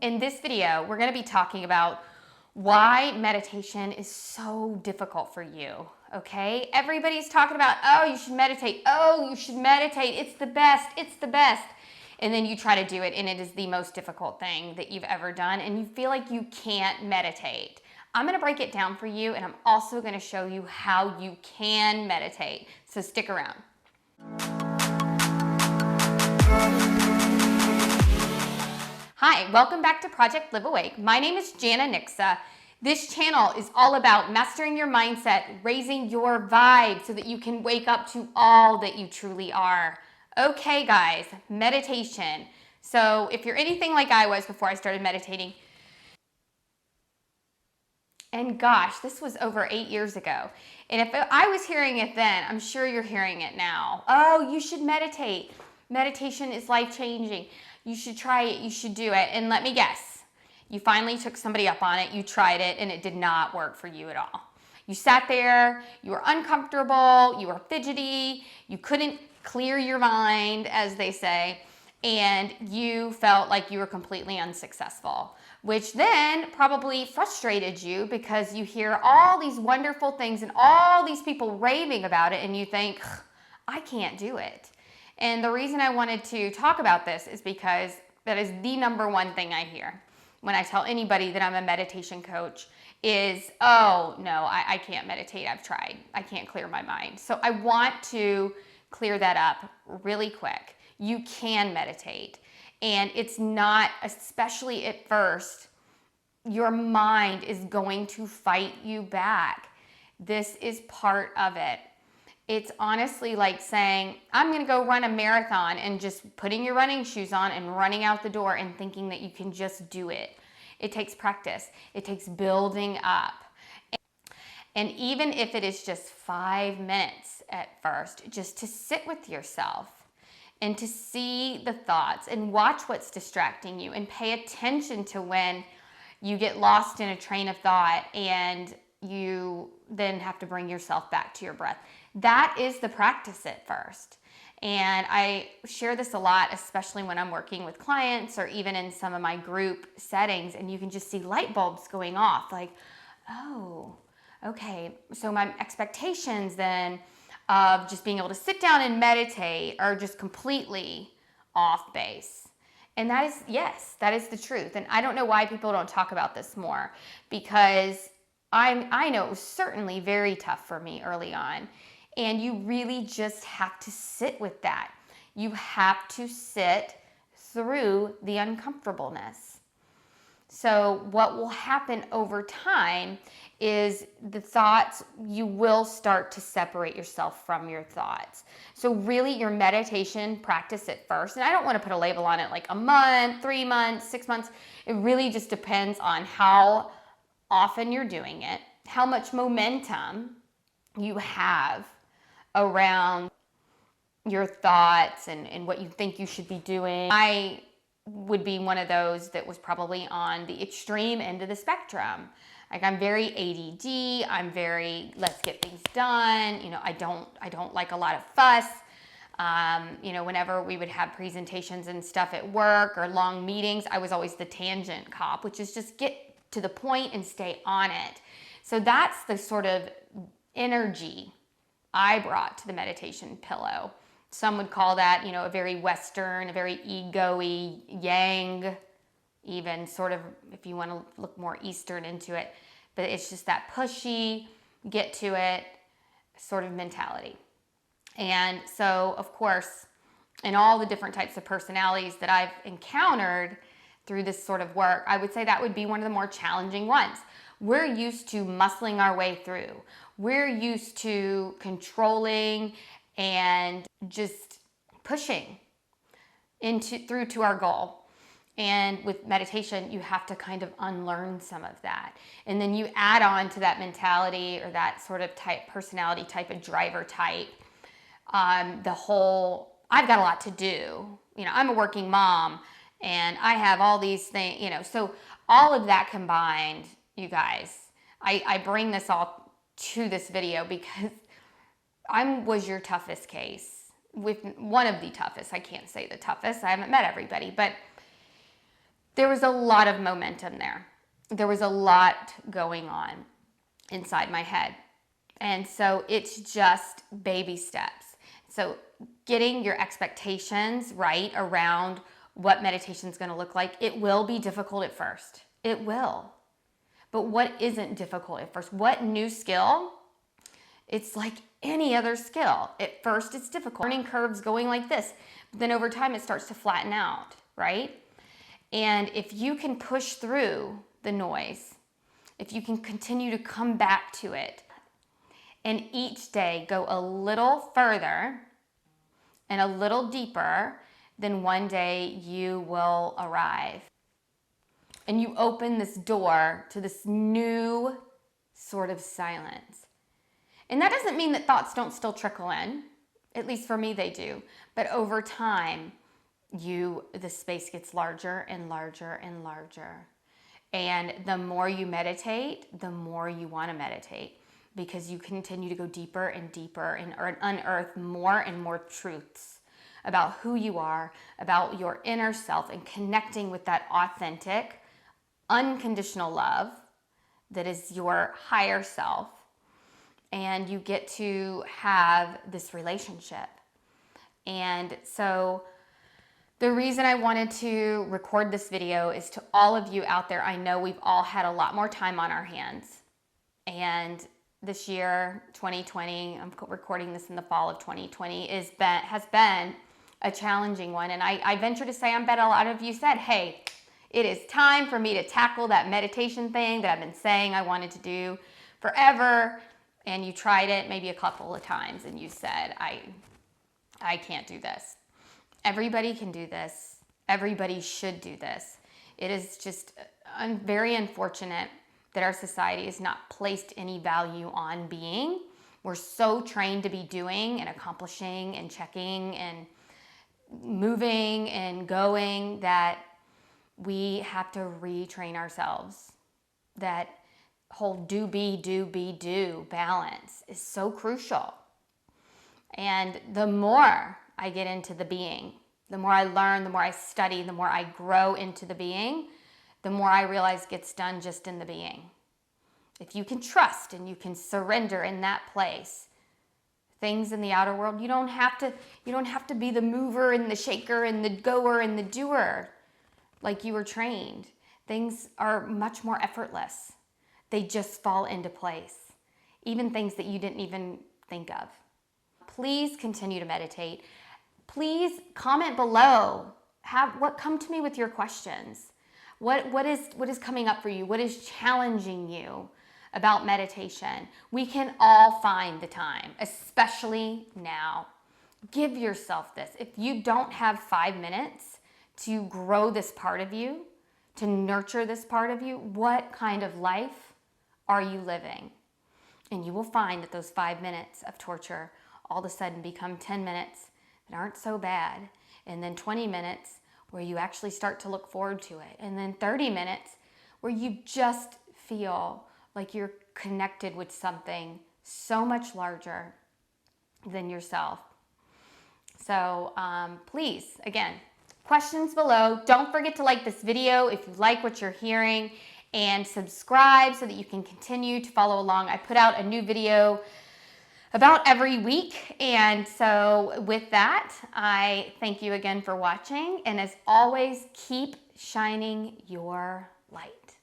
In this video, we're going to be talking about why meditation is so difficult for you, okay? Everybody's talking about, oh, you should meditate. Oh, you should meditate. It's the best. It's the best. And then you try to do it, and it is the most difficult thing that you've ever done, and you feel like you can't meditate. I'm going to break it down for you, and I'm also going to show you how you can meditate. So stick around. Hi, welcome back to Project Live Awake. My name is Jana Nixa. This channel is all about mastering your mindset, raising your vibe so that you can wake up to all that you truly are. Okay, guys, meditation. So if you're anything like I was before I started meditating, and gosh, this was over 8 years ago. And if I was hearing it then, I'm sure you're hearing it now. Oh, you should meditate. Meditation is life-changing. You should try it. You should do it. And let me guess, you finally took somebody up on it. You tried it, and it did not work for you at all. You sat there. You were uncomfortable. You were fidgety. You couldn't clear your mind, as they say, and you felt like you were completely unsuccessful, which then probably frustrated you because you hear all these wonderful things and all these people raving about it, and you think, I can't do it. And the reason I wanted to talk about this is because that is the number one thing I hear when I tell anybody that I'm a meditation coach is, oh, no, I can't meditate. I've tried. I can't clear my mind. So I want to clear that up really quick. You can meditate. And it's not, especially at first, your mind is going to fight you back. This is part of it. It's honestly like saying, I'm going to go run a marathon and just putting your running shoes on and running out the door and thinking that you can just do it. It takes practice. It takes building up. And even if it is just 5 minutes at first, just to sit with yourself and to see the thoughts and watch what's distracting you and pay attention to when you get lost in a train of thought and you then have to bring yourself back to your breath. That is the practice at first. And I share this a lot, especially when I'm working with clients or even in some of my group settings, and you can just see light bulbs going off like, oh, okay, so my expectations then of just being able to sit down and meditate are just completely off base. And that is, yes, that is the truth. And I don't know why people don't talk about this more, because I know it was certainly very tough for me early on. And you really just have to sit with that. You have to sit through the uncomfortableness. So what will happen over time is the thoughts, you will start to separate yourself from your thoughts. So really your meditation practice at first, and I don't want to put a label on it like a month, 3 months, 6 months. It really just depends on how often you're doing it, how much momentum you have around your thoughts and what you think you should be doing. I would be one of those that was probably on the extreme end of the spectrum. Like, I'm very ADD. I'm very, let's get things done. You know, I don't like a lot of fuss. You know, whenever we would have presentations and stuff at work or long meetings, I was always the tangent cop, which is just get to the point and stay on it. So that's the sort of energy I brought to the meditation pillow. Some would call that, you know, a very Western, a very ego-y, yang, even sort of, if you want to look more Eastern into it. But it's just that pushy, get to it sort of mentality. And so, of course, in all the different types of personalities that I've encountered through this sort of work, I would say that would be one of the more challenging ones. We're used to muscling our way through. We're used to controlling and just pushing through to our goal. And with meditation, you have to kind of unlearn some of that. And then you add on to that mentality or that sort of personality type, a driver type, the whole, I've got a lot to do. You know, I'm a working mom and I have all these things, you know, so all of that combined, you guys, I bring this all to this video because I was your toughest case, with one of the toughest. I can't say the toughest. I haven't met everybody, but there was a lot of momentum there. There was a lot going on inside my head. And so it's just baby steps. So getting your expectations right around what meditation is going to look like, it will be difficult at first. It will. But what isn't difficult at first? What new skill? It's like any other skill. At first, it's difficult. Learning curves going like this. But then over time, it starts to flatten out, right? And if you can push through the noise, if you can continue to come back to it, and each day go a little further and a little deeper, then one day you will arrive. And you open this door to this new sort of silence. And that doesn't mean that thoughts don't still trickle in. At least for me, they do. But over time, the space gets larger and larger and larger. And the more you meditate, the more you want to meditate, because you continue to go deeper and deeper and unearth more and more truths about who you are, about your inner self, and connecting with that authentic, unconditional love that is your higher self. And you get to have this relationship. And so the reason I wanted to record this video is to all of you out there. I know we've all had a lot more time on our hands. And this year, 2020, I'm recording this in the fall of 2020, has been a challenging one. And I venture to say, I bet a lot of you said, hey, it is time for me to tackle that meditation thing that I've been saying I wanted to do forever. And you tried it maybe a couple of times and you said, I can't do this. Everybody can do this. Everybody should do this. It is just very unfortunate that our society has not placed any value on being. We're so trained to be doing and accomplishing and checking and moving and going that we have to retrain ourselves. That whole do balance is so crucial. And the more I get into the being, the more I learn, the more I study, the more I grow into the being, the more I realize gets done just in the being. If you can trust and you can surrender in that place, things in the outer world, you don't have to be the mover and the shaker and the goer and the doer like you were trained. Things are much more effortless. They just fall into place. Even things that you didn't even think of. Please continue to meditate. Please comment below. Come to me with your questions. What is coming up for you? What is challenging you about meditation? We can all find the time, especially now. Give yourself this. If you don't have 5 minutes to grow this part of you, to nurture this part of you, what kind of life are you living? And you will find that those 5 minutes of torture all of a sudden become 10 minutes that aren't so bad, and then 20 minutes where you actually start to look forward to it, and then 30 minutes where you just feel like you're connected with something so much larger than yourself. So please, again, questions below. Don't forget to like this video if you like what you're hearing, and subscribe so that you can continue to follow along. I put out a new video about every week. And so with that, I thank you again for watching. And as always, keep shining your light.